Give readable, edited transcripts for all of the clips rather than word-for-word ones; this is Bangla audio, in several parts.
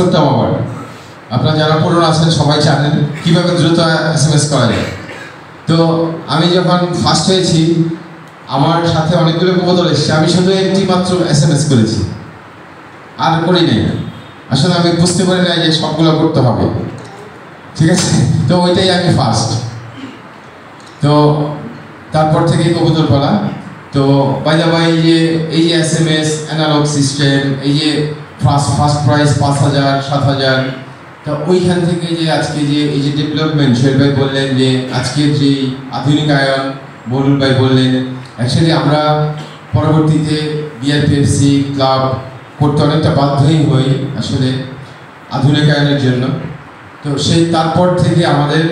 করতাম আবার আপনারা যারা পুরনো আছেন সবাই জানেন কীভাবে দ্রুত SMS করা যায়। তো আমি যখন ফার্স্ট হয়েছি আমার সাথে অনেকগুলো কবুতর এসেছে, আমি শুধু একটি মাত্র SMS করেছি, আর করি নাই। আসলে আমি বুঝতে পারি না যে সবগুলো করতে হবে, ঠিক আছে। তো ওইটাই আমি ফার্স্ট। তো তারপর থেকে কবুতর পালা। তো বাইদাবাই এই যে SMS অ্যানালগ সিস্টেম, এই যে ফার্স্ট প্রাইস 5,000 7,000, তো ওইখান থেকে যে আজকে যে এই যে ডেভেলপমেন্ট, সোহেল ভাই বললেন যে আজকের যে আধুনিকায়ন, বলুল ভাই বললেন, অ্যাকচুয়ালি আমরা পরবর্তীতে BRPFC ক্লাব করতে অনেকটা বাধ্যই হই আসলে আধুনিকায়নের জন্য। তো সেই তারপর থেকে আমাদের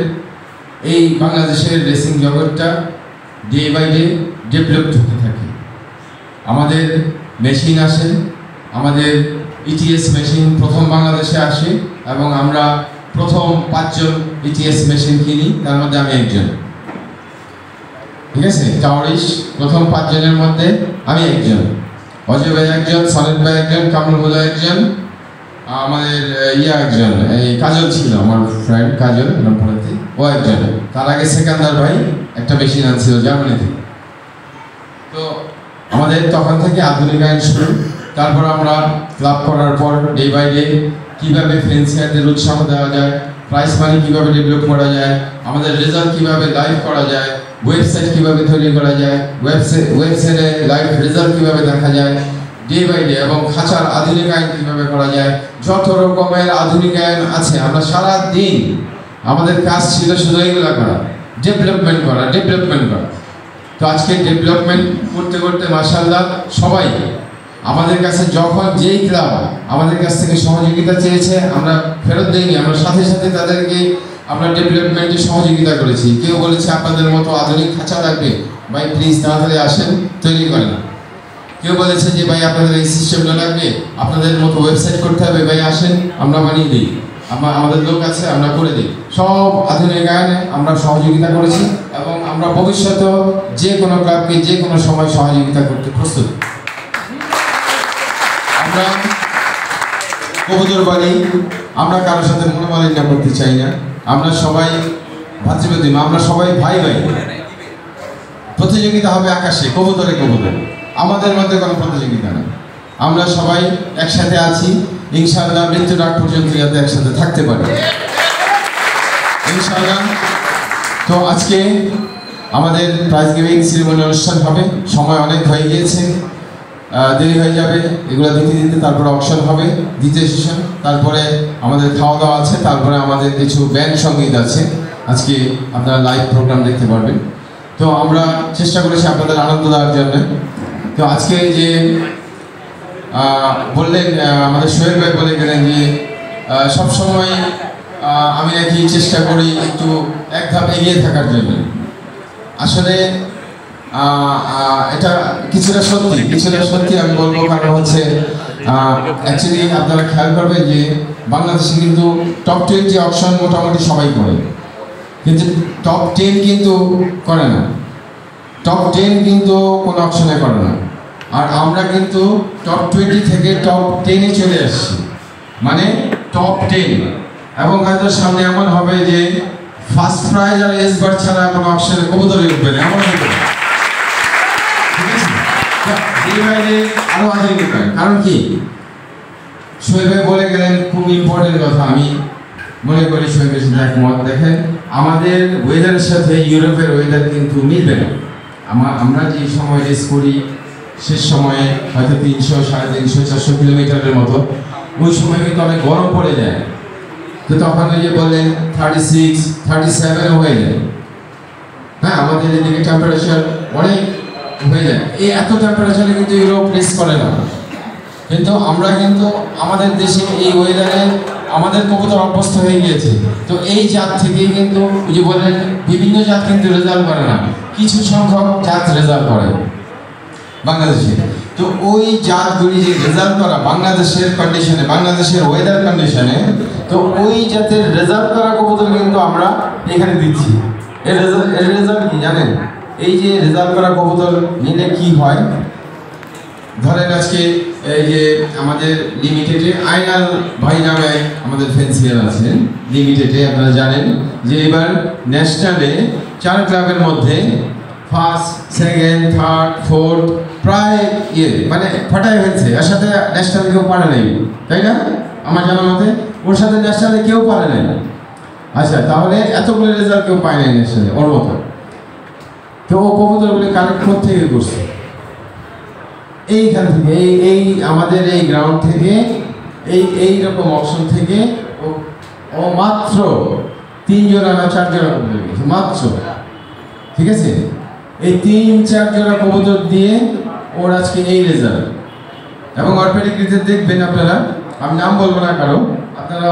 এই বাংলাদেশের রেসিং জগৎটা ডে বাই ডে ডেভেলপ হতে থাকে। আমাদের মেশিন আসে, আমাদের ETS মেশিন প্রথম বাংলাদেশে আসে এবং আমরা প্রথম 5 জন ETS মেশিন কিনি, তার মধ্যে আমি একজন, ঠিক আছে। টাওয়ারিশ প্রথম 5 জনের মধ্যে আমি একজন, অজয় ভাই একজন, সলিড ভাই একজন, কামরুল হুদা একজন, আমাদের একজন, এই কাজল ছিল আমার ফ্রেন্ড কাজল রামপুরাতে, ও একজন। তার আগে সেকান্দার ভাই একটা মেশিন আনছিল জার্মানি থেকে। তো আমাদের তখন থেকে আধুনিকায়ন শুরু। তারপর আমরা ক্লাব করার পর ডে বাই ডে কীভাবে ফেন্সিয়ারদের উৎসাহ দেওয়া যায়, প্রাইস মানি কীভাবে ডেভেলপ করা যায়, আমাদের রেজাল্ট কীভাবে লাইভ করা যায়, ওয়েবসাইট কীভাবে তৈরি করা যায়, ওয়েবসাইটে লাইভ রেজাল্ট কীভাবে দেখা যায় ডে বাই ডে, এবং খাঁচার আধুনিকায়ন কীভাবে করা যায়, যত রকমের আধুনিকায়ন আছে আমরা সারা দিন আমাদের কাজ ছিল শুধু এইগুলো করা, ডেভেলপমেন্ট করা। তো আজকে ডেভেলপমেন্ট করতে করতে মাশাআল্লাহ সবাই আমাদের কাছে, যখন যেই ক্লাব আমাদের কাছ থেকে সহযোগিতা চেয়েছে আমরা ফেরত দিইনি, আমরা সাথে সাথে তাদেরকে আমরা ডেভেলপমেন্টে সহযোগিতা করেছি। কেউ বলেছে আপনাদের মতো আধুনিক খাঁচা লাগবে, ভাই প্লিজ তাড়াতাড়ি আসেন তৈরি করেন। কেউ বলেছে যে ভাই আপনাদের এই সিস্টেমটা লাগবে, আপনাদের মতো ওয়েবসাইট করতে হবে, ভাই আসেন আমরা বানিয়ে দিই, আমাদের লোক আছে আমরা করে দিই। সব আধুনিকায়নে আমরা সহযোগিতা করেছি এবং আমরা ভবিষ্যতেও যে কোনো ক্লাবকে যে কোনো সময় সহযোগিতা করতে প্রস্তুত। আমরা কবুতর বাড়ি, আমরা কারোর সাথে মনোমালিন্য করতে চাই না, আমরা সবাই ভাতৃপ্রতিম, আমরা সবাই ভাই ভাই। প্রতিযোগিতা হবে আকাশে, কবুতরে, আমাদের মধ্যে কোনো প্রতিযোগিতা নেই। আমরা সবাই একসাথে আছি, ইনশাআল্লাহ মৃত্যুর আগ পর্যন্ত যাতে একসাথে থাকতে পারি ইনশাআল্লাহ। তো আজকে আমাদের প্রাইজ গিভিং সেরিমনি অনুষ্ঠান হবে, সময় অনেক হয়ে গিয়েছে, দেরি হয়ে যাবে এগুলো দিতে। তারপরে অকশন হবে, দ্বিতীয় সেশন, তারপরে আমাদের খাওয়া দাওয়া আছে, তারপরে আমাদের কিছু ব্যান্ড সঙ্গীত আছে। আজকে আপনারা লাইভ প্রোগ্রাম দেখতে পারবেন। তো আমরা চেষ্টা করেছি আপনাদের আনন্দ দেওয়ার জন্য। তো আজকে যে বললেন আমাদের সোহেল ভাই বলে গেলেন যে সবসময় আমি নাকি চেষ্টা করি একটু এক ধাপ এগিয়ে থাকার জন্য। আসলে এটা কিছুটা সত্যি আমি বলবো, কারণ হচ্ছে অ্যাকচুয়ালি আপনারা খেয়াল করবেন যে বাংলাদেশে কিন্তু টপ 20 অপশন মোটামুটি সবাই করে, কিন্তু টপ 10 কিন্তু করে না, টপ 10 কিন্তু কোনো অপশনে করে না। আর আমরা কিন্তু টপ 20 থেকে টপ 10-এ চলে আসছি, মানে টপ 10। এবং হয়তো সামনে এমন হবে যে ফার্স্ট প্রাইজ আর এসবার ছাড়া কোনো অপশনে কবুতরই উঠবে না, এমন হবে। আরো আধুনিক উপায়, কারণ কি সোহেল ভাই বলে গেলেন খুব ইম্পর্টেন্ট কথা, আমি মনে করি সোহেল ভাইয়ের সাথে একমত। দেখেন আমাদের ওয়েদারের সাথে ইউরোপের ওয়েদার কিন্তু মিলবে না। আমরা যে সময় রেস করি শেষ সময়ে হয়তো 300, 350, 400 কিলোমিটারের মতো, ওই সময় কিন্তু অনেক গরম পড়ে যায়। তো তখন ওই যে বললেন 36, 37 হয়ে যায়। হ্যাঁ, আমাদের এদিকে টেম্পারেচার অনেক হয়ে যায়, এই এত টেম্পারেচারে কিন্তু ইউরোপ রেস করে না। কিন্তু আমরা কিন্তু আমাদের দেশে এই ওয়েদারে আমাদের কবুতর অভ্যস্ত হয়ে গিয়েছে। তো এই জাত থেকেই কিন্তু ওই যে বললেন বিভিন্ন জাত কিন্তু রেজাল্ট করে না, কিছু সংখ্যক জাত রেজাল্ট করে বাংলাদেশে। তো ওই জাতগুলি যে রেজাল্ট করা বাংলাদেশের কন্ডিশনে, বাংলাদেশের ওয়েদার কন্ডিশনে, তো ওই জাতের রেজাল্ট করা কবুতর কিন্তু আমরা এখানে দিচ্ছি। এর রেজাল্ট কি জানেন? এই যে রেজাল্ট করা কবুতর নিলে কি হয়, ধরেন আজকে এই যে আমাদের লিমিটেডে আইনাল ভাই নামে আমাদের ফেন্সিয়ার আছেন লিমিটেডে, আপনারা জানেন যে এবার ন্যাশনালে 4 ক্লাবের মধ্যে ফার্স্ট, সেকেন্ড, থার্ড, ফোর্থ প্রায় মানে ফাটাই ফেলছে। এর সাথে ন্যাশনালে কেউ পারে নাই, তাই না? আমার জানার মতে ওর সাথে ন্যাশনালে কেউ পারে নাই। আচ্ছা, তাহলে এতগুলো রেজাল্ট কেউ পায় নাই ন্যাশনালে ওর মতো। তো ও কবুতরগুলো কালেক্ট করতে করছে এইখান থেকে, এই আমাদের এই গ্রাউন্ড থেকে, এইরকম অপশন থেকে ও মাত্র 3 জোড়া না 4 জোড়া কবুতর দিয়েছে মাত্র, ঠিক আছে? এই 3-4 জোড়া কবুতর দিয়ে ওর আজকে এই রেজাল্ট। এবং ওর পেডিগ্রিতে দেখবেন আপনারা, আমি নাম বলবো না কারো, আপনারা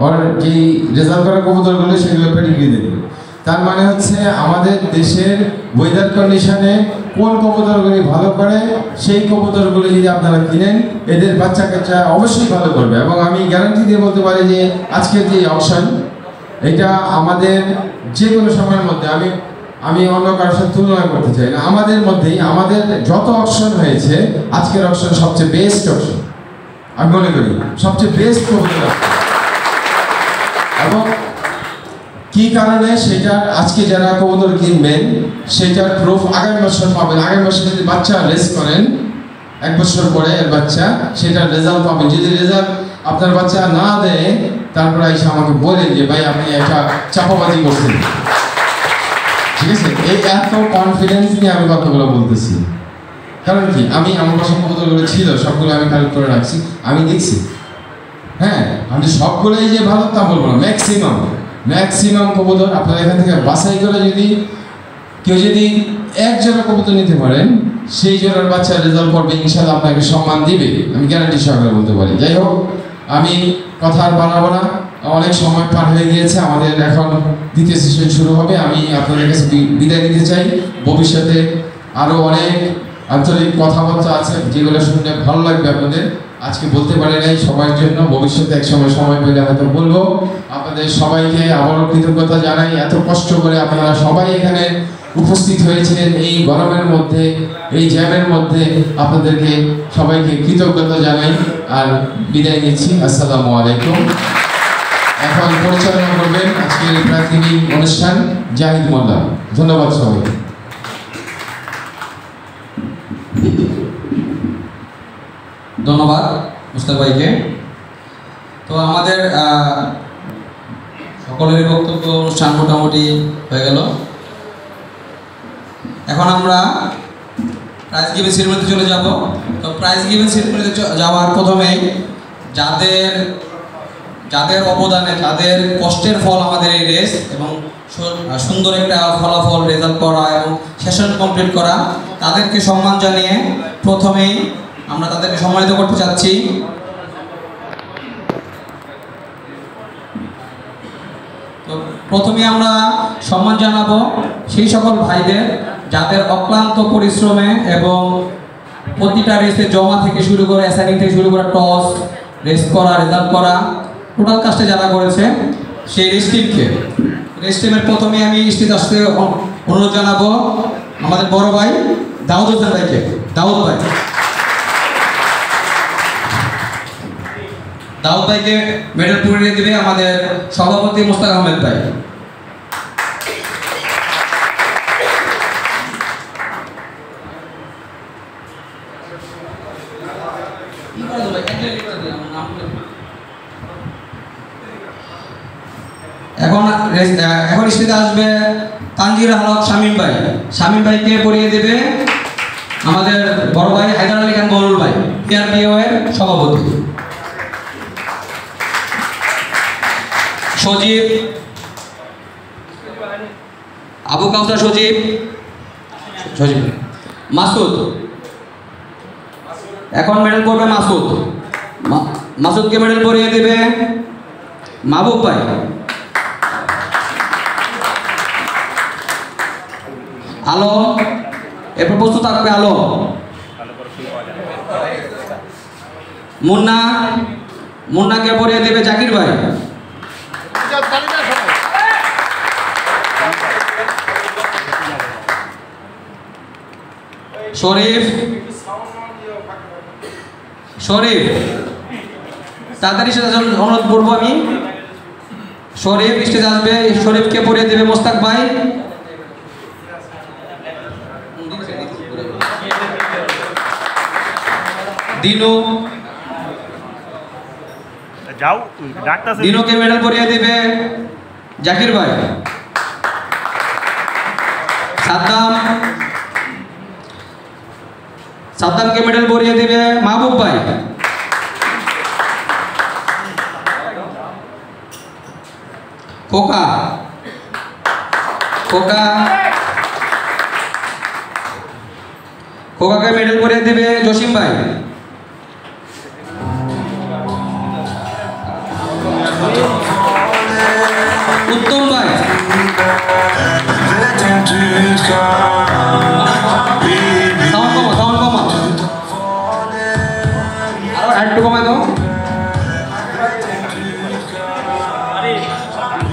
ওর যেই রেজাল্ট করা কবুতরগুলো সেগুলো পেডিগ্রি দেখবেন। তার মানে হচ্ছে আমাদের দেশের ওয়েদার কন্ডিশনে কোন কবুতরগুলি ভালো করে সেই কবুতরগুলি যদি আপনারা কিনেন, এদের বাচ্চা কাচ্চা অবশ্যই ভালো করবে। এবং আমি গ্যারান্টি দিয়ে বলতে পারি যে আজকের যে অকশন, এটা আমাদের যে কোনো সময়ের মধ্যে, আমি অন্য কারোর সাথে তুলনা করতে চাই না, আমাদের মধ্যেই আমাদের যত অকশন হয়েছে আজকের অকশন সবচেয়ে বেস্ট অকশন আমি মনে করি, সবচেয়ে বেস্ট কবুতর। এবং কি কারণে সেটা আজকে যারা কবুতর কিনবেন সেটার প্রুফ আগামী বছর পাবেন। আগামী বছর যদি বাচ্চা রেস করেন 1 বছর পরে এর বাচ্চা, সেটার রেজাল্ট পাবেন। যদি রেজাল্ট আপনার বাচ্চা না দেয় তারপরে এসে আমাকে বলেন যে ভাই আপনি একটা চাপাবাজি করছেন, ঠিক আছে? এই এত কনফিডেন্স নিয়ে আমি কথাগুলো বলতেছি, কারণ কি আমি আমার কাছে কবুতরগুলো ছিল সবগুলো আমি কালেক্ট করে রাখছি, আমি দেখছি। হ্যাঁ, আমি সবগুলোই যে ভালো তা বলবো না, ম্যাক্সিমাম কবুতর আপনারা এখান থেকে বাছাই করে যদি কেউ যদি 1 জোড়া কবুতর নিতে পারেন, সেই জোড়ার বাচ্চার রেজাল্ট করবে, ইনশাআল্লাহ আপনাকে সম্মান দিবে, আমি গ্যারান্টি সহকারে বলতে পারি। যাই হোক, আমি কথা আর বাড়াবো না, অনেক সময় পার হয়ে গিয়েছে, আমাদের এখন দ্বিতীয় সেশন শুরু হবে। আমি আপনাদের কাছে বিদায় নিতে চাই। ভবিষ্যতে আরও অনেক আঞ্চলিক কথাবার্তা আছে যেগুলো শুনলে ভালো লাগবে আপনাদের, আজকে বলতে পারি নাই সবার জন্য, ভবিষ্যতে এক সময় পেলে হয়তো বলবো। আপনাদের সবাইকে আবারও কৃতজ্ঞতা জানাই, এত কষ্ট করে আপনারা সবাই এখানে উপস্থিত হয়েছিলেন এই গরমের মধ্যে, এই জ্যামের মধ্যে, আপনাদেরকে সবাইকে কৃতজ্ঞতা জানাই আর বিদায় নিচ্ছি। আসসালামু আলাইকুম। এখন পরিচালনা করবেন আজকের প্রাথমিক অনুষ্ঠান জাহিদ মোল্লা। ধন্যবাদ সবাইকে। ধন্যবাদ মুস্তাক ভাইকে। তো আমাদের সকলের বক্তব্য অনুষ্ঠান মোটামুটি হয়ে গেল। এখন আমরা প্রাইজ গিভিং সেরেমনিতে চলে যাব। তো প্রাইজ গিভিং সেরেমনিতে যাওয়ার প্রথমেই যাদের অবদানে, যাদের কষ্টের ফল আমাদের এই রেস এবং সুন্দর একটা ফলাফল রেজাল্ট করা এবং সেশন কমপ্লিট করা, তাদেরকে সম্মান জানিয়ে প্রথমেই আমরা তাদেরকে সম্মানিত করতে চাচ্ছি। তো প্রথমে আমরা সম্মান জানাবো সেই সকল ভাইদের যাদের অক্লান্ত পরিশ্রমে এবং প্রতিটা রেসে জমা থেকে শুরু করে অ্যাসাইনিং থেকে শুরু করে টস, রেস করা, রেজাল্ট করা, টোটাল কাজটা যারা করেছে সেই রেস টিমকে। রেস টিমের প্রথমে আমি স্টেজ আসতে অনুরোধ জানাবো আমাদের বড় ভাই দাউদ হোসেন ভাইকে। দাউদ ভাইকে মেডেল পরিয়ে দিবে আমাদের সভাপতি মুস্তাক আহমেদ ভাই। এখন স্টেজে আসবে তানজির আহমদ শামীম ভাই। শামীম ভাইকে পরিয়ে দেবে আমাদের বড় ভাই হায়দার আলী খান বলুল ভাই, PRPO এর সভাপতি। সজীব, আবু কাউসার সজীব, মাসুদ। এখন মেডেল পড়বে মাসুদকে মেডেল পরিয়ে দেবে মাহবুব ভাই। আলো, এরপর প্রস্তুত থাকবে আলো। মুন্নাকে পরিয়ে দেবে জাকির ভাই। শরীফ, শরীফ তাড়াতাড়ি স্টেজে অনুরোধ করবো আমি। শরীফ স্টেজে আসবে, শরীফকে পরিয়ে দেবে মোস্তাক ভাই। দিনু যাও ডাক্তার দিনুকে মেডেল পরিয়ে দেবে জাকির ভাই। সাদ্দামকে মেডেল পরিয়ে দেবে মাহবুব ভাই। খোকা খোকাকে মেডেল পরিয়ে দেবে জসিম ভাই। উত্তম ভাই। সাউন্ড কমা আরো একটু কমায় দাও।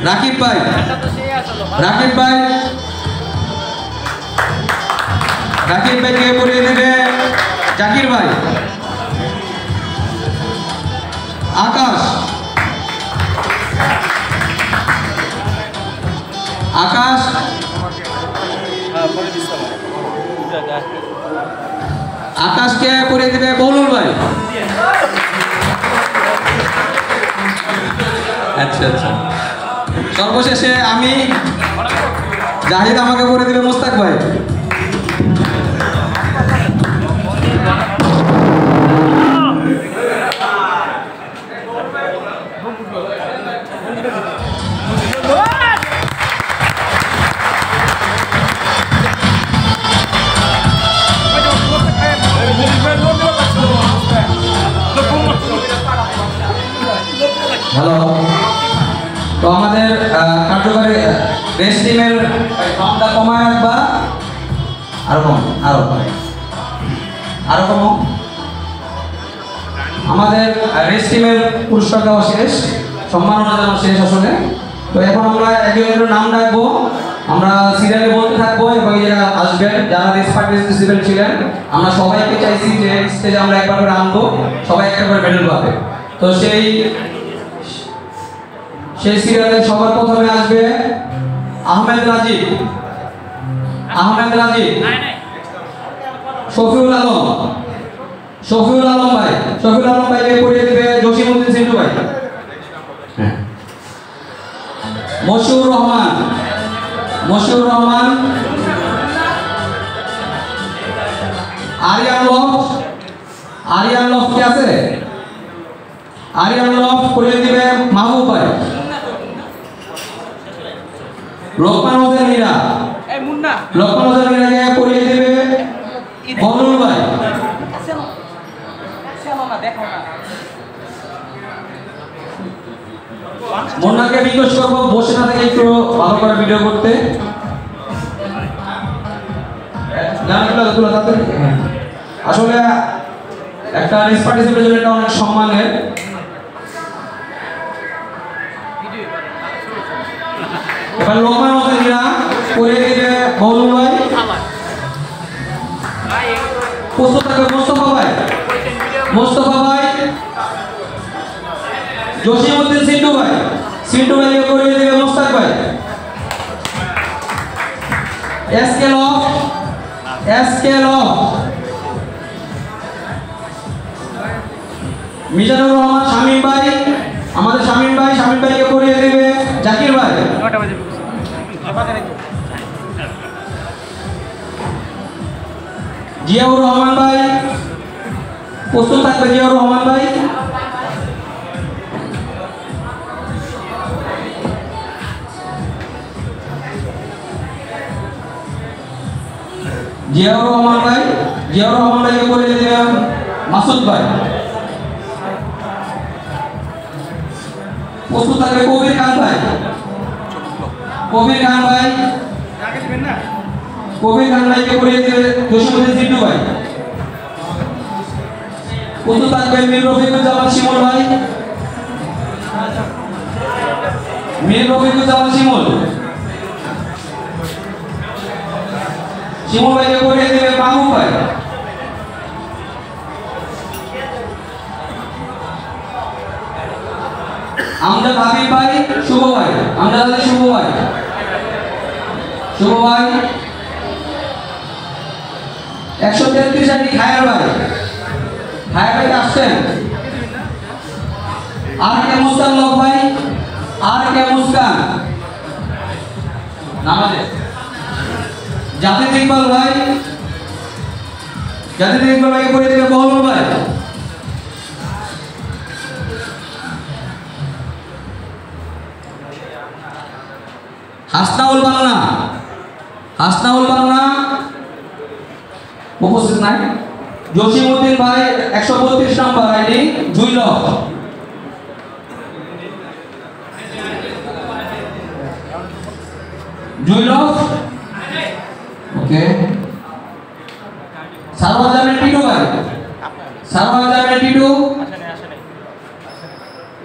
রাকিব ভাইকে পরিয়ে দেবে জাকির ভাই। আকাশ আকাশকে পরিয়ে দেবে বলুন ভাই। আচ্ছা সর্বশেষে আমি জাহিদ আমাকে পরিয়ে দেবে মোস্তাক ভাই। হ্যালো, তো আমাদের কার্যকরী রেস্ট টিমের ফর্মটা কমায় রাখবা। আরো কম আমাদের রেস্ট টিমের পুরস্কার দেওয়া শেষ, সম্মাননা জানানো শেষ আসলে। তো এখন আমরা একজনের নাম ডাকবো, আমরা সিরিয়ালে বলতে থাকবো এবং যারা আসবেন, যারা রেস্ট পার্টিসিপেন্ট ছিলেন, আমরা সবাইকে চাইছি যে স্টেজে আমরা একবার করে আনবো, সবাই একটা করে মেডেল পাবে। তো সেই সিরিয়ালে সবার প্রথমে আসবে আহমেদ রাজীব, শফিউল আলম ভাইকে পরিয়ে দেবে জসিমউদ্দিন সিন্টু ভাই। মশিউর রহমান, আরিয়ান লফ কি আছে? আরিয়ান লফ পরিয়ে দিবে মাহবুব ভাই। লোকমান হোসেন হীরাকে পরিয়ে দিবে বদরুল ভাই। মুন্নাকে রিকোয়েস্ট করবো বসে না থেকে একটু ভালো করে ভিডিও করতে। আসলে একটা রেস পার্টিসিপেন্টের জন্য এটা অনেক সম্মানের। এবার লোকমান হোসেন হীরা পরিয়ে দিবে বদরুল ভাই। প্রস্তুত থাকবে মোস্তফা ভাই, জসিমউদ্দিন সিন্টু ভাইকে পরিয়ে দিবে মোস্তাক ভাই। এসকে লফ মিজানুর রহমান শামীম ভাই, আমাদের শামীম ভাইকে পরিয়ে দিবে জাকির ভাই। জিয়াউর রহমান ভাই, প্রস্তুত থাকবে জিয়াউর রহমান ভাই। জিয়াউর রহমান ভাইকে পরিয়ে দিবে মাসুদ ভাই। প্রস্তুত থাকবে কবির খান ভাইকে পরিয়ে দিবে জসিমউদ্দিন সিন্টু ভাই। প্রস্তুত থাকবে মীর রফিকুজ্জামান শিমুল ভাই। শিমুল ভাইকে পরিয়ে দিবে মাহবুব ভাই। আমজাদ হাবিব ভাই, শুভ ভাই, আমজাদ আলী শুভ ভাই, শুভ ভাই 133 আইডি খায়ের ভাই, খায়ের ভাই আসছেন। আর কে মুস্কান লোক ভাই, আর কে মুস্কান নামাজে। জাতির ইকবাল ভাই, জাতির ইকবাল ভাইকে করে দেবে বহল ভাই। হাসনাউল বাংলা, হাসনাউল বাংলা উপস্থিত নাই। জসিমউদ্দিন ভাই 132 নম্বর আইডি জুইলক। জুইলক ওকে। সারওয়ার জামিল টিটু ভাই, সারওয়ার জামিল টিটু।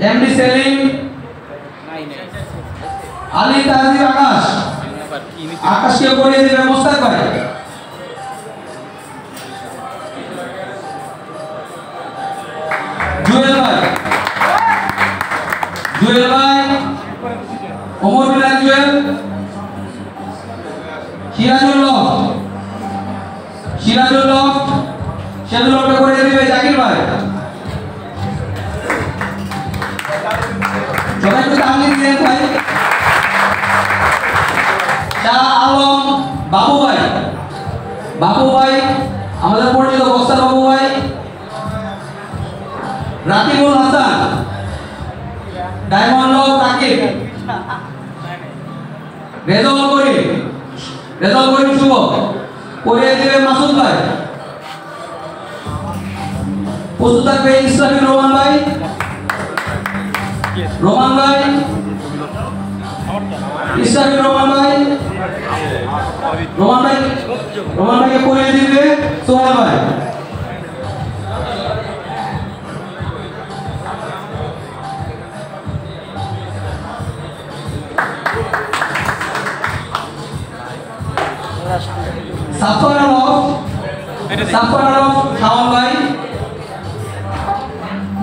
এমডি সেলিম, আলী তাজিব আকাশ, আকাশকে করিয়ে দিবে মোস্তাক ভাই। জুয়েল ভাই, জুয়েল ভাই, ওমর বিলাল জুয়েল। সিরাজুল্লাহ, সিরাজুল্লাহ, সেদুল্লাহকে করিয়ে দিবে জাকির ভাই। সবাই একটু তাহলে দিলেন ভাই। শাহ আলম বাবু ভাই, বাবু ভাই আমাদের পরিচিত বক্সার বাবু ভাই। রাকিবুল হাসান, ডায়মন্ড রাকিব। রেজাউল করিম, রেজাউল করিম শুভ করিয়ে দিবে মাসুদ ভাই। প্রস্তুত থাকবে ইসলামী রোমান ভাই, রোমান ভাই, ইসলামী রোমান ভাই, রোমান ভাই, রোমান ভাইকে করিয়ে দিবে সোহেল ভাই। সাফর আলম, সাফর আলম শাওন ভাই।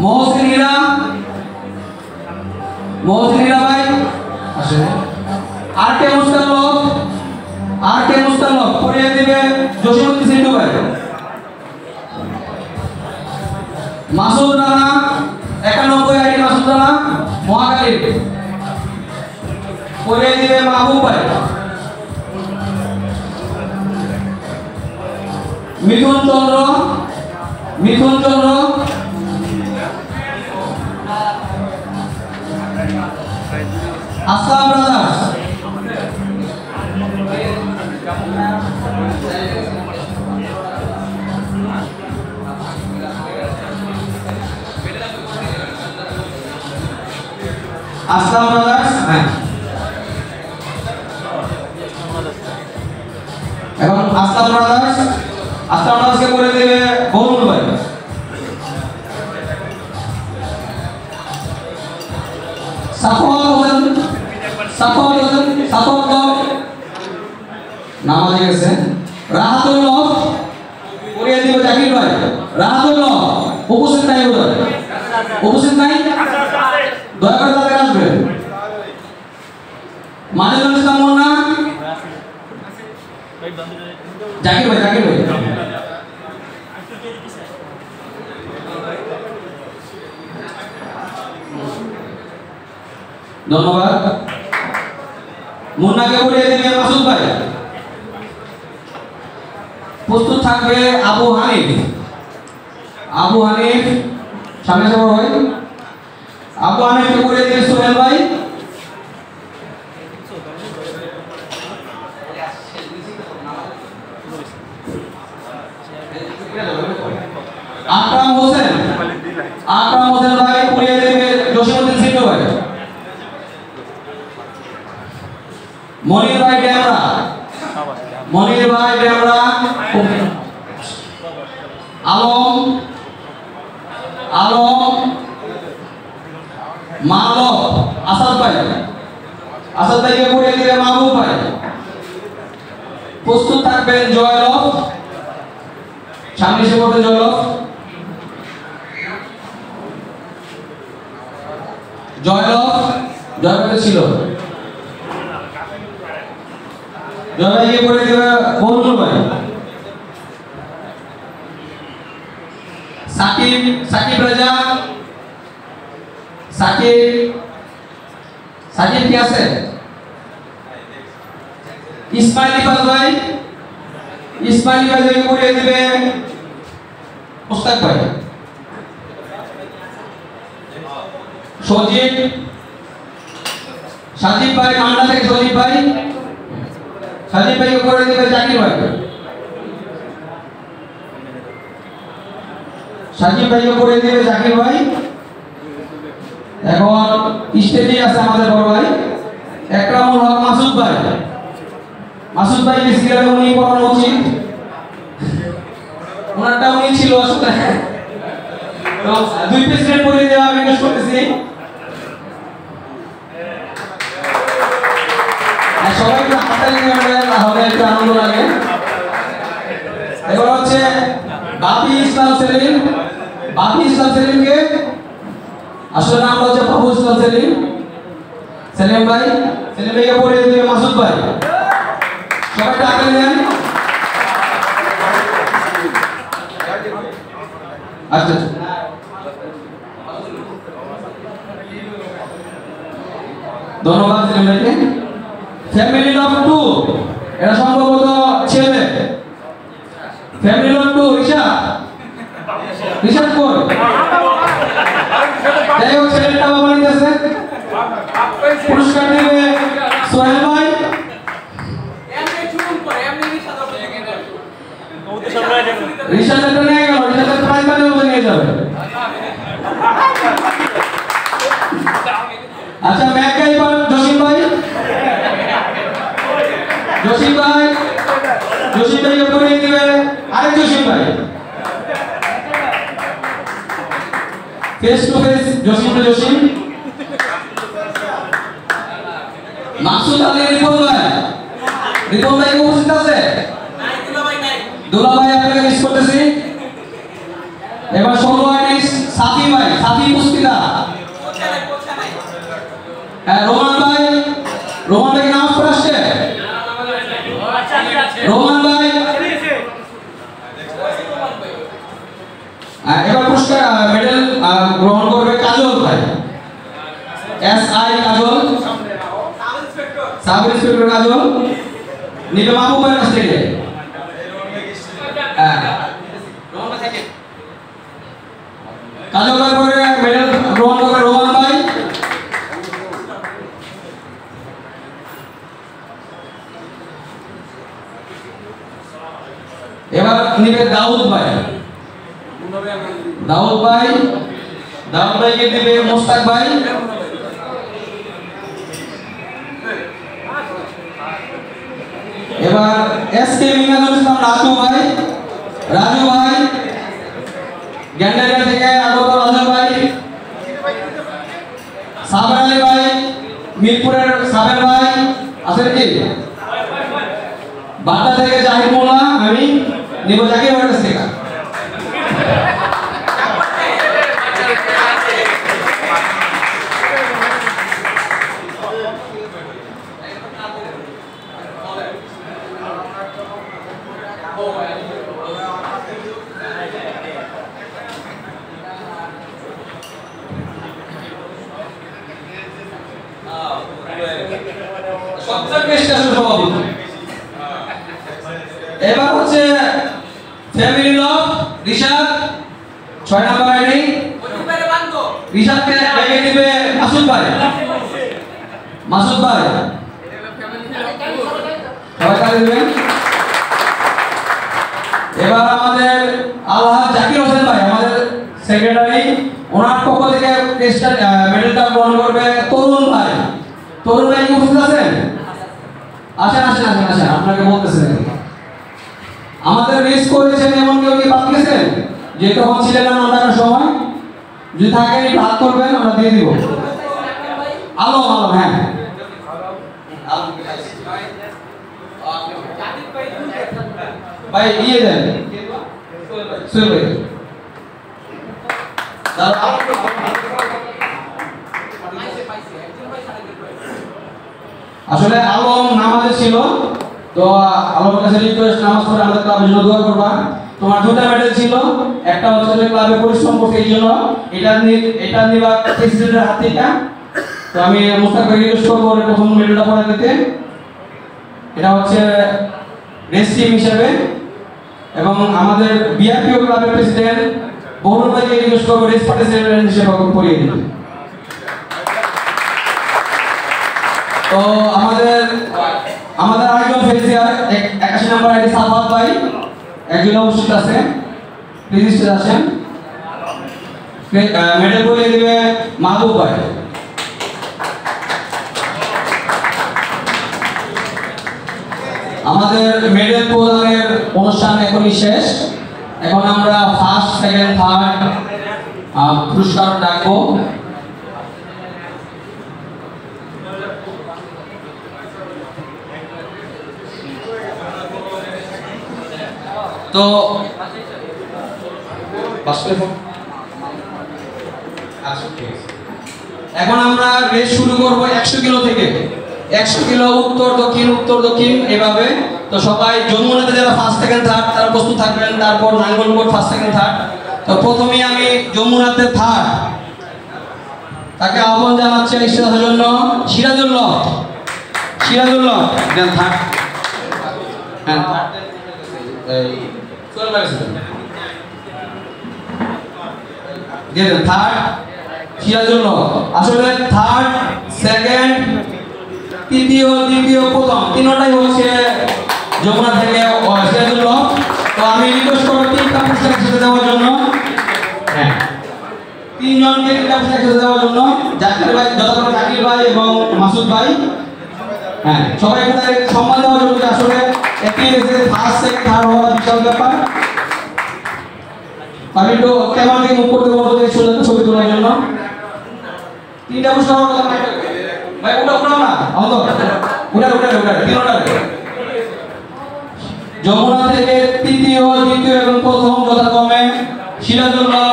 মহসিন হীরা, মহসিন হীরা ভাই আসেন। আর কে মুস্তান লোক, আর কে মুস্তান লোক করিয়ে দিবে জসিমউদ্দিন সিন্টু ভাই। মাসুদ রানা 91 আইডি মাসুদ রানা মহাকালী করিয়ে দিবে মাহবুব ভাই। মিথুন চন্দ্র, মিথুন চন্দ্র, আসলাম ব্রাদার্স, আসলাম ব্রাদার্স। হ্যাঁ এখন আসলাম ব্রাদার্স, আসলাম ব্রাদার্সকে করে দেবে বরুণ ভাই। সাফওয়াত হোসেন, সাফওয়াত হোসেন, সাফওয়াত নামাজে গেছে। রাহাতুল্লাহ করিয়ে দিবে জাকির ভাই। রাহাতুল্লাহ উপস্থিত নাই, উপস্থিত নাই, দয়া করে তাদের আসবেন। মানিকুল ইসলাম মুন্না, জাকির ভাই, জাকির ভাই। ধন্যবাদ। মুন্নাকে করিয়ে দিবে মাসুদ ভাই। প্রস্তুত থাকবে আবু হানিফ, আবু হানিফ সামনে যাবো ভাই। আবু হানিফকে করিয়ে দিবে সোহেল ভাই। আকরাম হোসেন, আকরাম হোসেন ভাই করিয়ে দিবে জসিমউদ্দিন সিন্টু ভাই। মনির ভাই ডেমরা, মনির ভাই ডেমরা। আলম, আলম, মালব, আসাদ ভাই, আসাদ ভাইকে করিয়ে দিবে মাহবুব ভাই। প্রস্তুত থাকবেন জয়লভ, সামনে এসে পড়বে জয়লভ। জয়লভ ছিল। জয়কে পড়ে দেবে বন্ধু ভাই। সাকিব রাজা, সাকিব কি আছে? ইসমাইল ভাই জয়কে পড়ে দেবে মুস্তাক ভাই। সাজিব ভাই মান্ডা থেকে সাজিব ভাইকে করে দিবে জাকির ভাই। সাজিব ভাইকে করে দিবে জাকির ভাই। এখন স্টেজে আছে আমাদের বড় ভাই একরামুল হক মাসুদ ভাই বেসিক্যালি উনি পড়ানো উচিত, ওনারটা উনি ছিল আসলে। তো দুই প্রেসিডেন্ট পড়ে দেওয়া আমি রিকোয়েস্ট করতেছি। সবাই একটু হাততালি দিবেন তাহলে একটু আনন্দ লাগে। এবার হচ্ছে বাপি ইসলাম সেলিমকে আসলে নাম হচ্ছে বাবু ইসলাম সেলিম ভাইকে পড়ে দিবে মাসুদ ভাই। সবাই একটু আগে দেন। আচ্ছা ধন্যবাদ সেলিম ভাইকে। ফ্যামিলি লভ 2 এটা সম্ভবত ছেলে। ফ্যামিলি লভ 2 ঋষাদ কই? যাই হোক ছেলেটা বাবা নিতেছে। পুরস্কার দিবে সোহেল ভাই। ঋষাদ এটা নিয়ে গেল, ঋষাদের প্রাইজ মানি নিয়ে যাবে। আচ্ছা ম্যাক এবার জসিম ভাইকে করে দিবে আরেক জসিম ভাই। Face to face Jasim Masud Ali Ripon ভাই উপস্থিত আছে? দুলা ভাই আপনাকে মিস করতেছি। এবার 16 আর্টিস্ট সাফি পুস্তিকা। রোমান ভাই নাম করে আসছে। রোমান ভাই এবার পুরস্কার মেডেল গ্রহণ করবে কাজল ভাই। SI কাজল, সাব ইন্সপেক্টর কাজল নিবে মাহবুব ভাইয়ের কাছ থেকে। কাজল ভাই পরে মেডেল গ্রহণ করবে রোমান ভাই। এবার নিবে দাউদ ভাইকে দিবে মোস্তাক ভাই। এবার SK মিনাজুল ইসলাম রাজু ভাই গ্যান্ডারিয়া থেকে আগত রাজু ভাই। সাবের আলী ভাই মিরপুরের সাবের ভাই আছেন কি? বাড্ডা থেকে জাহিদ মোল্লা আমি নিব জাকির ভাইয়ের কাছ থেকে। এবার হচ্ছে family love Rishad 6 number ID. ঋষাদকে আগে দিবে মাসুদ ভাই। সবাই কাছে দিবেন। এবার আমাদের আলহাজ জাকির হোসেন ভাই আমাদের সেক্রেটারি, ওনার পক্ষ থেকে মেডেলটা গ্রহণ করবে তরুণ ভাই। তরুণ ভাই কি উপস্থিত আছেন? আসেন আপনাকে বলতেছেন। আমাদের রেস করেছেন এমন কেউ কি বাদ গেছেন যে তখন ছিলেন না নাটার সময়? যদি থাকেন হাত করবেন, আমরা দিয়ে দিব। আলম হ্যাঁ ভাই ইয়ে দেন সোহেল ভাই। আসলে আলম নামাজে ছিল, তো আলমের কাছে রিকোয়েস্ট নামাজ পড়ে আমাদের ক্লাবের জন্য দোয়া করবা। তোমার দুটা মেডেল ছিল, একটা হচ্ছে যে ক্লাবে পরিশ্রম করতে, এই জন্য এটা নিবা প্রেসিডেন্টের হাত থেকে। তো আমি মুস্তাককে রিকোয়েস্ট করবো প্রথম মেডেলটা পড়ে দিতে। এটা হচ্ছে রেস টিম হিসেবে, এবং আমাদের বিআরপিও ক্লাবের প্রেসিডেন্ট বহুল ভাইকে রিকোয়েস্ট করবো রেস পার্টিসিপেন্ট হিসেবে পড়িয়ে দিতে। তো আমাদের আরেকজন ফেলিসিয়ার 81 নম্বর আইডি সাফাত ভাই একজন উপস্থিত আছে, প্লিজ স্টেজ আসেন। মেডেল পরিয়ে দিবে মাহবুব ভাই। আমাদের মেডেল প্রদানের অনুষ্ঠান এখনই শেষ। এখন আমরা ফার্স্ট, সেকেন্ড, থার্ড পুরস্কার ডাকবো। তো এখন আমরা রেস শুরু করব 100 কিলো থেকে। 100 কিলো উত্তর দক্ষিণ এভাবে। তো সবাই যমুনাতে যারা ফার্স্ট সেকেন্ড থার্ড তারা প্রস্তুত থাকবেন, তারপর নাঙ্গলকোট ফার্স্ট সেকেন্ড থার্ড। তো প্রথমে আমি যমুনাতে থার্ড তাকে আহ্বান জানাচ্ছি স্টেজের জন্য সিরাজুল্লাহ দেন থার্ড। হ্যাঁ থার্ড সিরাজুল্লাহ। আসলে থার্ড, সেকেন্ড, তৃতীয়, দ্বিতীয়, প্রথম তিনটাই হচ্ছে যমুনা থেকে সিরাজুল্লাহ। তো আমি রিকোয়েস্ট করব তিনটা পুরস্কার একসাথে দেওয়ার জন্য। হ্যাঁ, তিনজনকে তিনটা পুরস্কার একসাথে দেওয়ার জন্য জাকির ভাই, যথাক্রমে জাকির ভাই এবং মাসুদ ভাই। হ্যাঁ, সবাইকে তাদের সম্মান দেওয়ার জন্য। আসলে একই রেসে ফার্স্ট, সেকেন্ড, থার্ড হওয়া বিশাল ব্যাপার। আমি একটু ক্যামেরা থেকে মুভ করতে বলবো যে সুন্দর ছবি তোলার জন্য। তিনটা পুরস্কার ভাই ওটা না ওটা তিনটা। যমুনা থেকে তৃতীয়, দ্বিতীয় এবং প্রথম যথাক্রমে সিরাজুল্লাহ।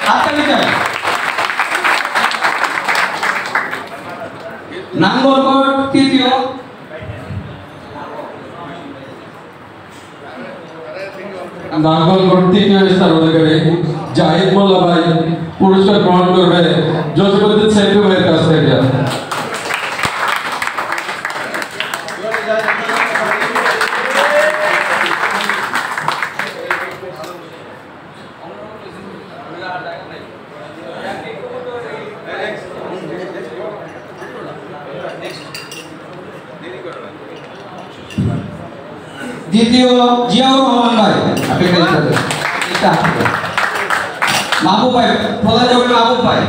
হাততালি চাই। নাঙ্গলকোট তৃতীয়, নাঙ্গলকোট তৃতীয় স্থান অধিকারী জাহিদ মোল্লা ভাই পুরস্কার গ্রহণ করবে জসিমউদ্দিন সেফি ভাইয়ের কাছ থেকে। দ্বিতীয় জিয়াউর রহমান ভাই, মাহবুব ভাই প্রধান করবেন।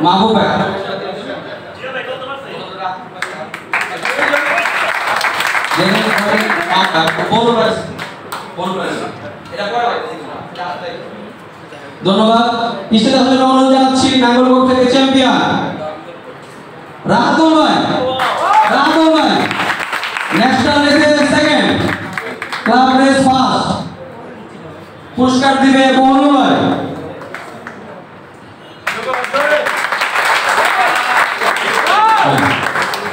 মাহবুব ভাই ধন্যবাদ। স্টেজ আসলে অনুরোধ জানাচ্ছি নাঙ্গলকোট থেকে চ্যাম্পিয়ন রাতুল ভাই ন্যাশনাল রেসে সেকেন্ড, ক্লাব রেস ফার্স্ট। পুরস্কার দিবে বহনু ভাই।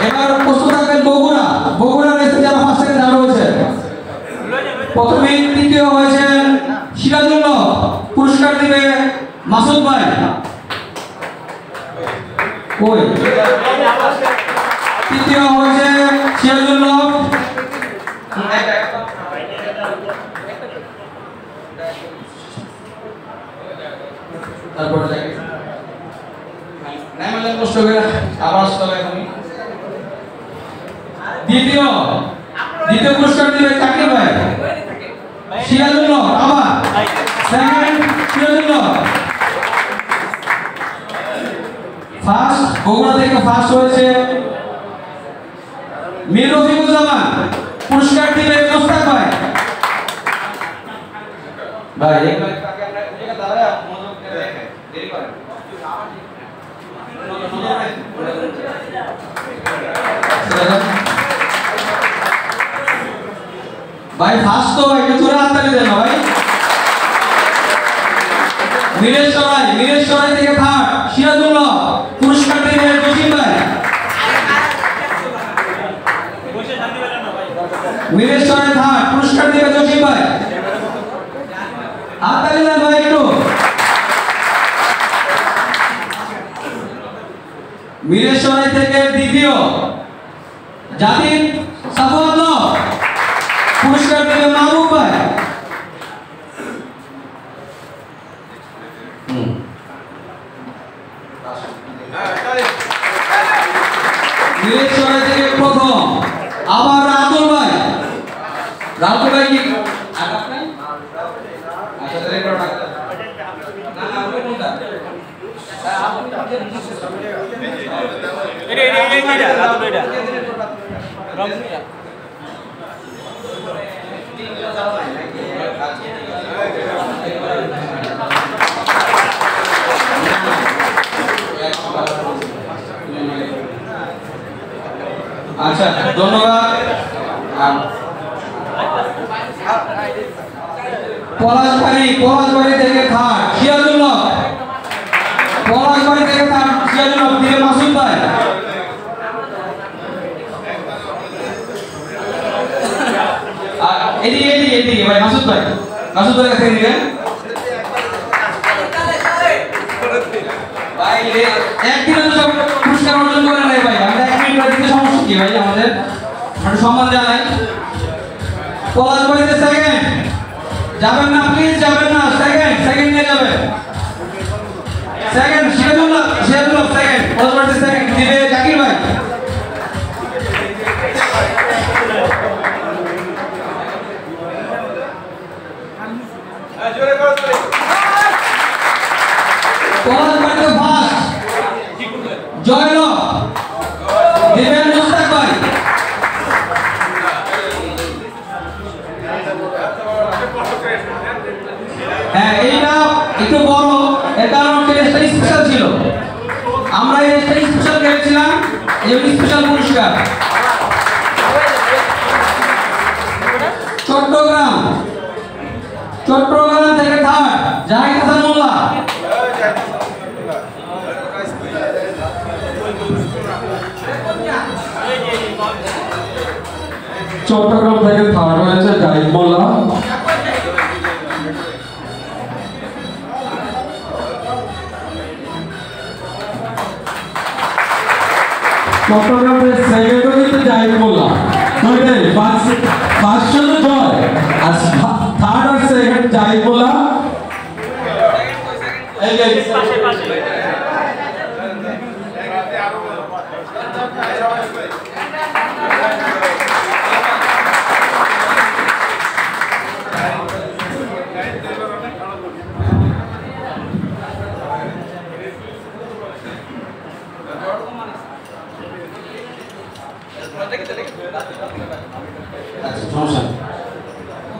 এবার প্রস্তুত থাকবেন বগুড়া রেসে যারা ফার্স্ট সেকেন্ড থার্ড হয়েছে। প্রথমে তৃতীয় হয়েছেন সিরাজুল্লাহ, পুরস্কার দিবে মাসুদ ভাই। তৃতীয় হয়েছে সিরাজুল্লাহ। তারপর দ্বিতীয় পুরস্কার দিবে জাকির ভাই। সিরাজুল্লাহ আবার সেকেন্ড সিরাজুল্লাহ। ফার্স্ট বগুড়া থেকে ফার্স্ট হয়েছে মীর রফিকুজ্জামান, পুরস্কার দিবে মুস্তাক ভাই। ভাই ফার্স্ট তো একটু জোরে হাততালি দেন ভাই। মিরেশ সরাই থেকে থার্ড সিরাজুল্লাহ, পুরস্কার দেবে জসিম ভাই। মিরেশ সরাই থার্ড, পুরস্কার দেবে জসিম ভাই। হাততালি দেন ভাই একটু। মিরেশ সরাই থেকে দ্বিতীয় জাতির সাফওয়াতুল্লাহ, পুরস্কার দেবে মাহবুব ভাই। মিরেশ সরাই থেকে প্রথম আবার রাতুল ভাই। রাতুল ভাই কি আগাপ নাই? আচ্ছা তাহলে একবার না না আপনি কোনটা? এটা রাতুল এটা আচ্ছা ধন্যবাদ। পলাশবাড়ি থেকে থার্ড সিরাজুল্লাহ, পলাশবাড়ি থেকে থার্ড সিরাজুল্লাহ দিলে মাসুদ ভাই। এদিকে ভাই মাসুদ ভাই কাছে দিবেন ভাই। একদিনে তো সব পুরস্কার অর্জন করে নাই ভাই, আমরা এক মিনিট দিতে সমস্যা কি ভাই? আমাদের সম্মান জানাই। পলাশবাড়িতে সেকেন্ড যাবেন না, প্লিজ যাবেন না, সেকেন্ড নিয়ে যাবেন। সেকেন্ড সিরাজুল্লাহ সেকেন্ড, পলাশবাড়িতে সেকেন্ড দিবে জাকির ভাই। পলাশবাড়িতে ফার্স্ট জয়লভ দিবেন মুস্তাক ভাই। হ্যাঁ এইটা একটু বড়, এর কারণ টেস্টটা স্পেশাল ছিল, আমরা এই টেস্টটা স্পেশাল খেলেছিলাম, এই স্পেশাল পুরস্কার। চট্টগ্রাম থেকে থার্ড জাহিদ হাসান মোল্লা। চট্টগ্রাম থেকে থার্ড হয়েছে জাহিদ মোল্লা। চট্টগ্রাম থেকে সেকেন্ড হয়েছে জাহিদ মোল্লা। দুইটাই ফার্স্ট হলো জয়, আর থার্ড আর সেকেন্ড জাহিদ মোল্লা। এই যে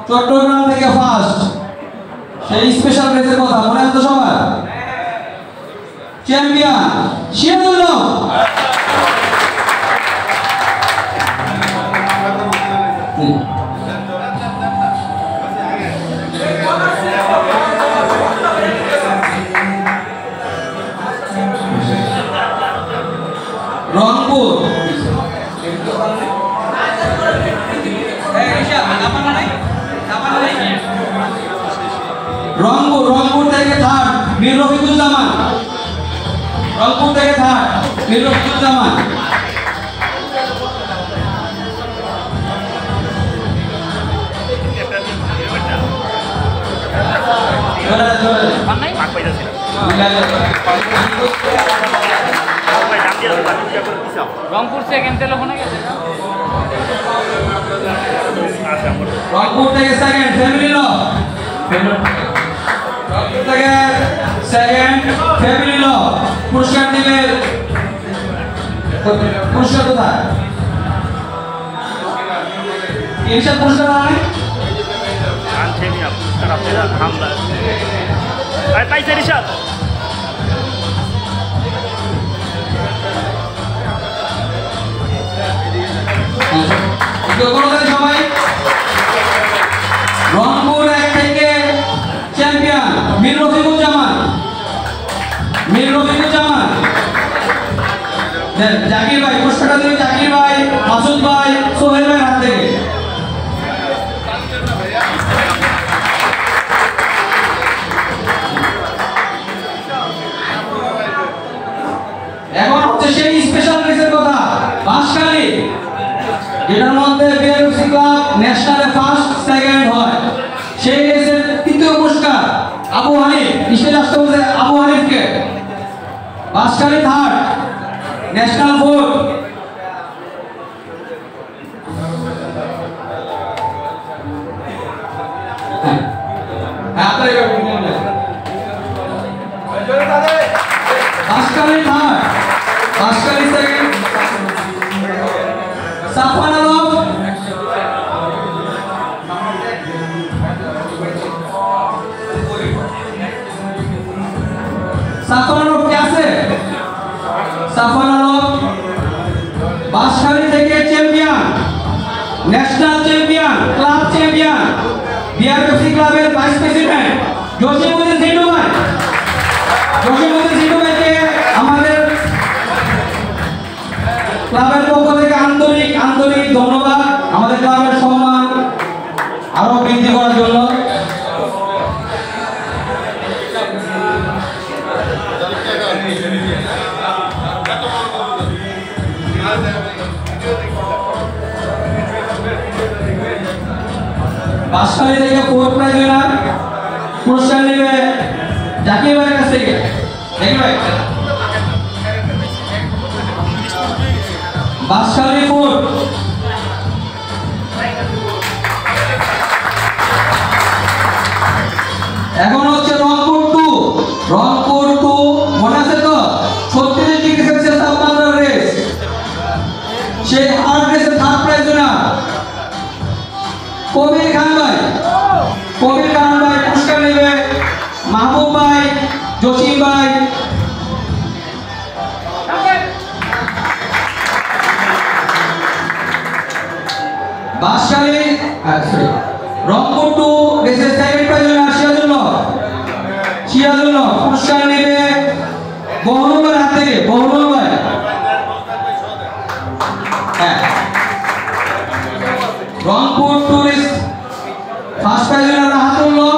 চট্টগ্রাম থেকে ফার্স্ট, সেই স্পেশাল রেসের কথা মনে আছে তো সবার? চ্যাম্পিয়ন সিরাজুল্লাহ। রংপুর রংপুর থেকে থার্ড মীর রফিকুজ্জামান। রংপুর থেকে থার্ড মীর রফিকুজ্জামান। রংপুর সেকেন্ড টেলিফোনে গেছে। রংপুর থেকে সেকেন্ড ফ্যামিলি ল। রংপুর থেকে সেকেন্ড ফ্যামিলি ল। পুরস্কার দিবে, পুরস্কার কোথায়? ইনশাআল্লাহ পুরস্কার হয় পাইছে রিশাদ। সবাই রংপুর এক থেকে চ্যাম্পিয়ন মীর রফিকুজ্জামান। জাকির ভাই পুরস্কারটা দেবে জাকির ভাই, মাসুদ ভাই, সোহেল ভাই হাত থেকে। এখন হচ্ছে সেই স্পেশাল রেসের কথা, বাঁশখালী, যেটার মধ্যে বিআরএফসি ক্লাব ন্যাশনালে ফার্স্ট সেকেন্ড হয়। সেই রেসের তৃতীয় পুরস্কার আবু হানিফ, স্টেজ আসতে বলছে আবু হানিফকে। Banshkhali third, national fourth. Banshkhali third, Banshkhali second, Safwan Alam, Safwan Alam কে আছে? সাফওয়ান আলম বাঁশখালী থেকে champion, national champion, club champion, BRFC ক্লাবের ভাইস প্রেসিডেন্ট জসিমউদ্দিন জিন্টু ভাই। জসিমউদ্দিন জিন্টু ভাইকে আমাদের ক্লাবের পক্ষ থেকে আন্তরিক আন্তরিক ধন্যবাদ, আমাদের ক্লাবের সম্মান আরো বৃদ্ধি করার জন্য। বাঁশখালী থেকে ফোর্থ প্রাইজ উইনার, পুরস্কার নেবে জাকির ভাইয়ের কাছ থেকে। জাকির ভাই, বাঁশখালী ফোর্থ। এখন হচ্ছে রংপুর টু। রংপুর টু মনে আছে তো? 36 ডিগ্রি সেলসিয়াস তাপমাত্রার রেস, সেই হার্ড রেসে third prize winner Kabir Khan ভাই। কবির খান ভাই পুরস্কার নেবে মাহবুব ভাই, জসিম ভাই। বাঁশখালী রংপুর টু রেসের সেকেন্ড প্রাইজ উইনার সিরাজুল্লাহ, পুরস্কার নেবে বহনুল ভাই হাত থেকে। বহনুল ভাই, হ্যাঁ। Rangpur tourist first prize winner Rahatullah.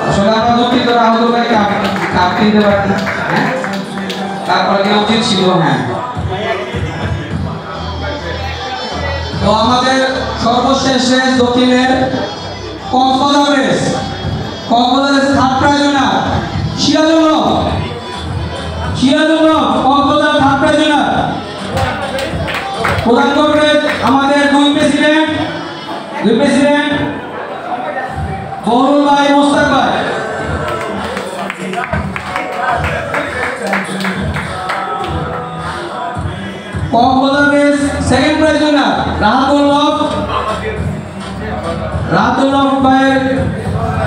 আসলে আমরা দুঃখিত, রাহাতুল ভাই কাপ কিনতে পারেন, হ্যাঁ তারপরে কি উচিত ছিল। হ্যাঁ, তো আমাদের সর্বশেষ রেস দক্ষিণের Cox's Bazar race. Cox's Bazar race third prize winner Sirajullah. Cox's Bazar third prize winner. প্রদান করবেন আমাদের দুই প্রেসিডেন্ট বহরুল ভাই, মোস্তাক ভাই। Cox's Bazar race second prize winner Rahatullah ভাইয়ের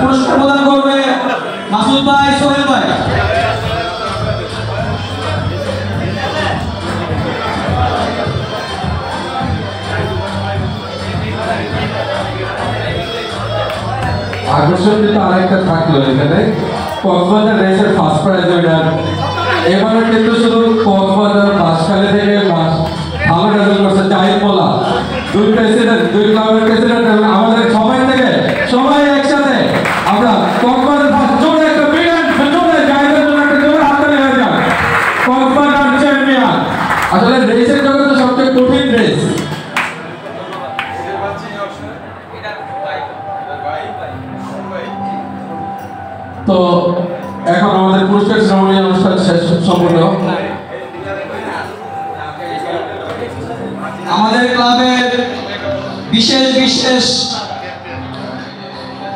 পুরস্কার প্রদান করবে মাসুদ ভাই, সোহেল ভাই। আকর্ষণ কিন্তু আরেকটা থাকলো এখানে, কক্সবাজার রেসের ফার্স্ট প্রাইজ উইনার। এবারে কিন্তু শুধু কক্সবাজার বাঁশখালী থেকে ভালো রেজাল্ট করছে জাহিদ মোল্লা। দুই ক্লাবের প্রেসিডেন্ট আমাদের সবাই একসাথে আমরা কক্সবাজার ফার্স্ট জোরে একটা বিরাট জোরে জাহিদের জন্য একটা জোরে হাততালি হয়ে যায়। কক্সবাজার চ্যাম্পিয়ন। আসলে রেসের জগতে সবচেয়ে কঠিন রেস। তো এখন আমাদের পুরস্কার শ্রমণী অনুষ্ঠান শেষ সম্পূর্ণ। আমাদের ক্লাবের বিশেষ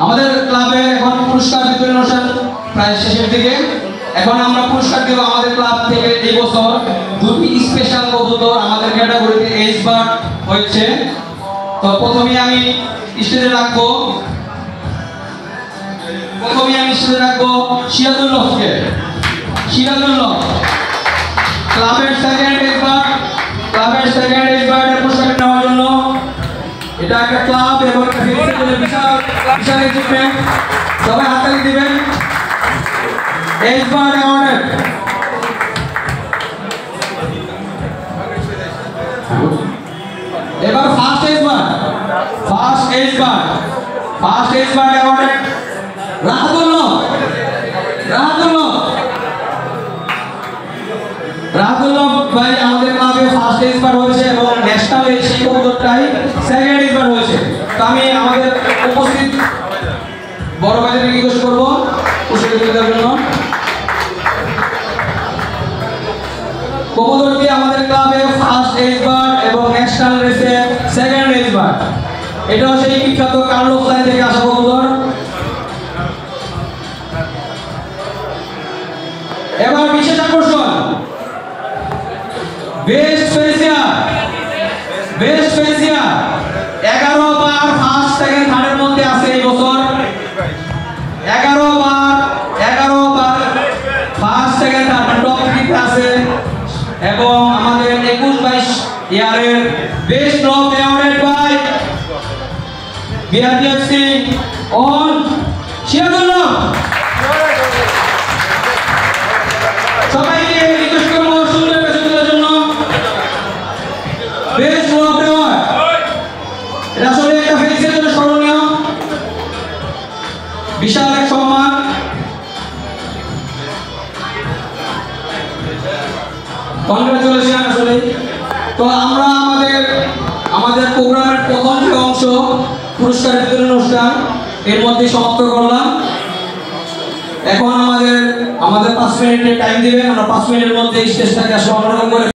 আমাদের ক্লাবে এখন পুরস্কার বিতরণ অনুষ্ঠান প্রায় শেষের দিকে। এখন আমরা পুরস্কার দেব আমাদের ক্লাব থেকে এই বছর দুটি স্পেশাল কবুতর আমাদের ক্যাটাগরিতে এইচ বার হয়েছে। তো প্রথমে আমি স্টেজে রাখবো সিরাজুল্লাহকে। সিরাজুল্লাহ ক্লাবের সেকেন্ড এইচ বার পুরস্কার নেওয়ার জন্য আসলে বিশাল বিশাল অ্যাচিভমেন্ট, সবাই হাততালি দিবেন। এইচবার অ্যাওয়ার্ড এবার ফার্স্ট এইচবার অ্যাওয়ার্ড রাহাতুল্লাহ ভাই আমাদের ক্লাবে ফার্স্ট এইচবার হয়েছে এবং ন্যাশনালে সেই কবুতরটাই সেকেন্ড এইচবার হয়েছে। তো আমি আমাদের উপস্থিত বড় ভাইদের রিকোয়েস্ট করবো পুরস্কার দেওয়ার জন্য। কবুতরটি আমাদের ক্লাবে ফার্স্ট এইচবার এবং ন্যাশনাল রেসে সেকেন্ড এইচবার। এটাও সেই বিখ্যাত কার্লোস লাইন থেকে আসা কবুতর। এবার বিশেষ আকর্ষণ বেস্ট ফেসিয়ার 11 বার ফার্স্ট সেকেন্ড থার্ডের মধ্যে আছে এই বছর। 11 বার ফার্স্ট সেকেন্ড থার্ড টপ 3 আছে এবং আমাদের 21-22 ইয়ারের বেস্ট লব অ্যাওয়ার্ড বাই বিআরটিএফসি অন শিয়াদুল্লাহ। সবাইকে রিকোয়েস্ট করব সুন্দর কাছে তোলার জন্য। বেস্ট লব অ্যাওয়ার্ড এটা আসলে একটা ফেসিয়ার জন্য স্মরণীয় বিশাল এক সম্মান। কংগ্রাচুলেশন আসলে। তো আমরা আমাদের প্রোগ্রামের প্রথম যে অংশ পুরস্কার বিতরণ অনুষ্ঠান এর মধ্যে সমাপ্ত করলাম। এখন আমাদের 5 মিনিটের টাইম দিবেন, আমরা 5 মিনিটের মধ্যে স্টেজটাকে আসলে অন্যরকম করে